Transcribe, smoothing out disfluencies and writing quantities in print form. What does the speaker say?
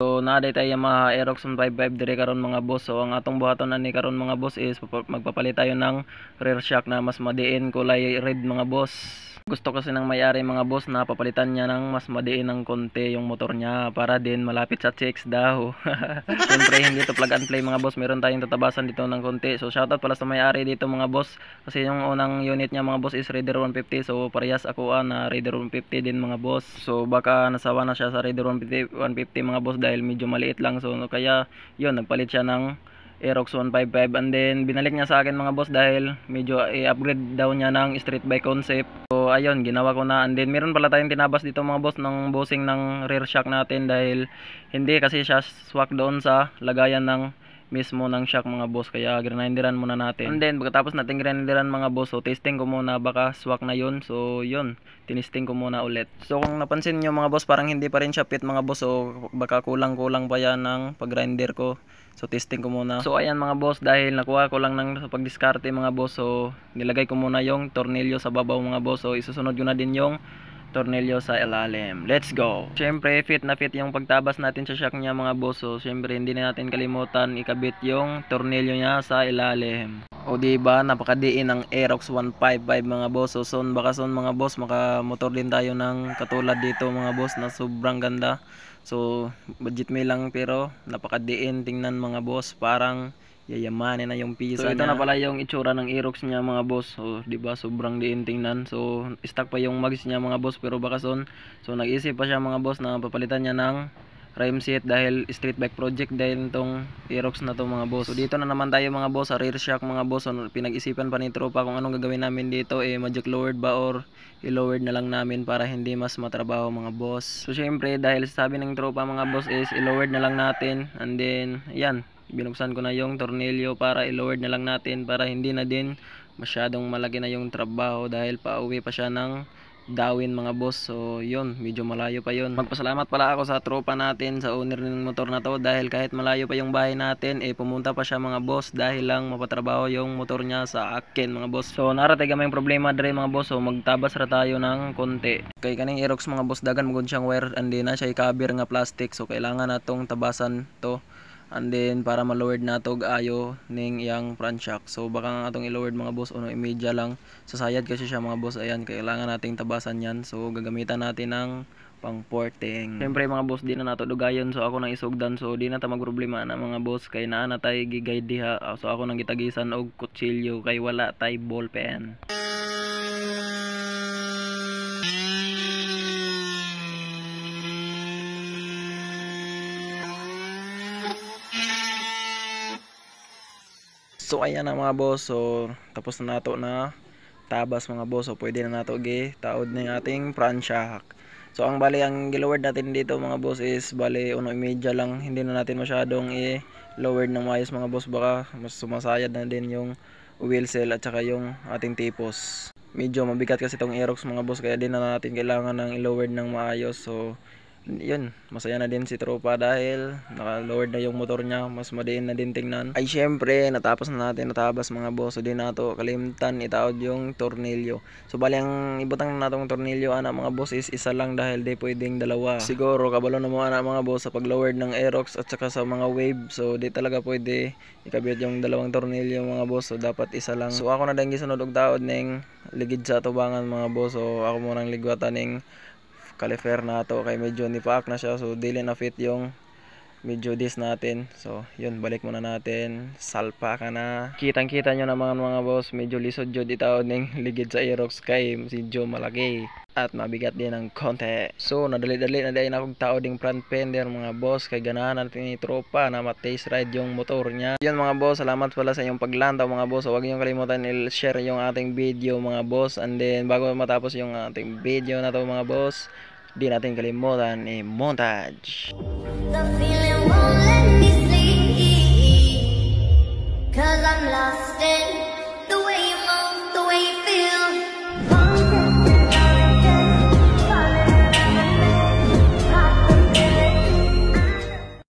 So naaday tayo Yamaha Aerox 155 dire karon mga boss. So ang atong buhaton ani karon mga boss is magpapalit tayo ng rear shock na mas madiin kulay red mga boss. Gusto kasi ng may-ari mga boss na papalitan niya ng mas madiin ng konti yung motor niya para din malapit sa chicks daw. Siyempre hindi to plug and play mga boss, meron tayong tatabasan dito ng konti. So shoutout pala sa may-ari dito mga boss, kasi yung unang unit niya mga boss is Raider 150. So parehas ako na Raider 150 din mga boss. So baka nasawa na siya sa Raider 150 mga boss dahil medyo maliit lang. So kaya yun, nagpalit siya ng Aerox 155 and then binalik niya sa akin mga boss dahil medyo i-upgrade daw niya ng street bike concept. So ayun, ginawa ko na and then meron pala tayong tinabas dito mga boss ng bossing ng rear shock natin dahil hindi kasi siya swak doon sa lagayan ng mismo ng shock mga boss, kaya grinderan muna natin. And then pagkatapos natin grinderan mga boss, so testing ko muna baka swak na yun. So yun, tinisting ko muna ulit. So kung napansin nyo mga boss, parang hindi pa rin siya fit mga boss, so baka kulang pa yan ng pag-grinder ko. So testing ko muna. So ayan mga boss, dahil nakuha ko lang ng pagdiskarte mga boss, so nilagay ko muna yung tornilyo sa babaw mga boss. So isusunod ko na din yung tornilyo sa ilalim. Let's go. Syempre fit na fit yung pagtabas natin sa shock niya mga boss. So syempre hindi na natin kalimutan ikabit yung tornilyo niya sa ilalim. O diba, napakadiin ng Aerox 155 mga boss. So soon baka soon mga boss makamotor din tayo ng katulad dito mga boss na sobrang ganda. So budget may lang pero napakadiin tingnan mga boss, parang yayamanin na yung pisa. So ito na pala yung itsura ng Aerox niya mga boss. So di ba sobrang diin tingnan. So stock pa yung mags niya mga boss pero baka son. So nag-isip pa siya mga boss na papalitan niya ng frame set dahil street bike project dahil itong Aerox na to mga boss. So dito na naman tayo mga boss sa rear shock mga boss. So pinag-isipan pa ni tropa kung anong gagawin namin dito, magic lowered ba or i-lowered na lang namin para hindi mas matrabaho mga boss. So syempre dahil sabi ng tropa mga boss is i-lowered na lang natin and then ayan, binuksan ko na yung tornilyo para i-lowered na lang natin para hindi na din masyadong malaki na yung trabaho dahil pauwi pa siya ng Dawin mga boss. So yun, medyo malayo pa yun. Magpasalamat pala ako sa tropa natin, sa owner ng motor na to, dahil kahit malayo pa yung bahay natin pumunta pa siya mga boss dahil lang mapatrabaho yung motor niya sa akin mga boss. So narate gamay yung problema dre mga boss. So magtabas ra tayo ng konti. Kay kaning Aerox mga boss, dagan magud siyang wire and then na siya i-cover nga plastic. So kailangan natong tabasan to and then para ma-lowered na to ayo ning yang front shock. So baka nga atong i-lowered mga boss uno imedya lang sasayad kasi siya mga boss. Ayan, kailangan nating tabasan yan. So gagamitan natin ng pang porting. Siyempre mga boss, di na nato dugayon. So ako nang isugdan. So di na ta magproblema na mga boss kay naa na tay gigay diha. So ako nang gitagisan og kutsilyo kay wala tay ball pen. So ayan na mga boss, so tapos na nato na tabas mga boss. So pwede na nato taod ng ating front shock. So ang bali ang gilowerd natin dito mga boss is bali 1.5 lang. Hindi na natin masyadong i-lowered ng maayos mga boss, baka mas sumasayad na din yung wheel cell at saka yung ating tipos. Medyo mabigat kasi itong Aerox mga boss, kaya din na natin kailangan ng i-lowered ng maayos. So yun, masaya na din si tropa dahil naka-lowered na yung motor niya, mas madiin na din tingnan. Ay syempre, natapos na natin natabas mga boss. So di na to kalimtan itaod yung tornilyo. So bali ang ibutang na natong tornilyo ana mga boss is isa lang dahil di pwedeng dalawa. Siguro kabalo na mo ana mga boss sa pag-lowered ng Aerox at saka sa mga wave. So di talaga pwede ikabit yung dalawang tornilyo mga boss. So dapat isa lang. So ako na din gisunod og taod ning ligid sa tubangan mga boss. So ako mo nang ligwatan ning caliper na to kay medyo nipaak na siya. So dili na fit yung medyo dis natin. So yun, balik muna natin. Salpa ka na. Kitang kita nyo naman mga boss, medyo lisod jud itaw ning ligid sa Aerox kay medyo malaki at mabigat din ng konti. So nadali-dali na din akong tao ding front fender mga boss kay ganahan natin ni tropa na ma-taste ride yung motor niya. Yun mga boss, salamat pala sa inyong paglantaw mga boss. So huwag niyo kalimutan i-share yung ating video mga boss, and then bago matapos yung ating video na to mga boss, di natin kalimutan i-montage. The feeling won't let me sleep 'cause I'm lost in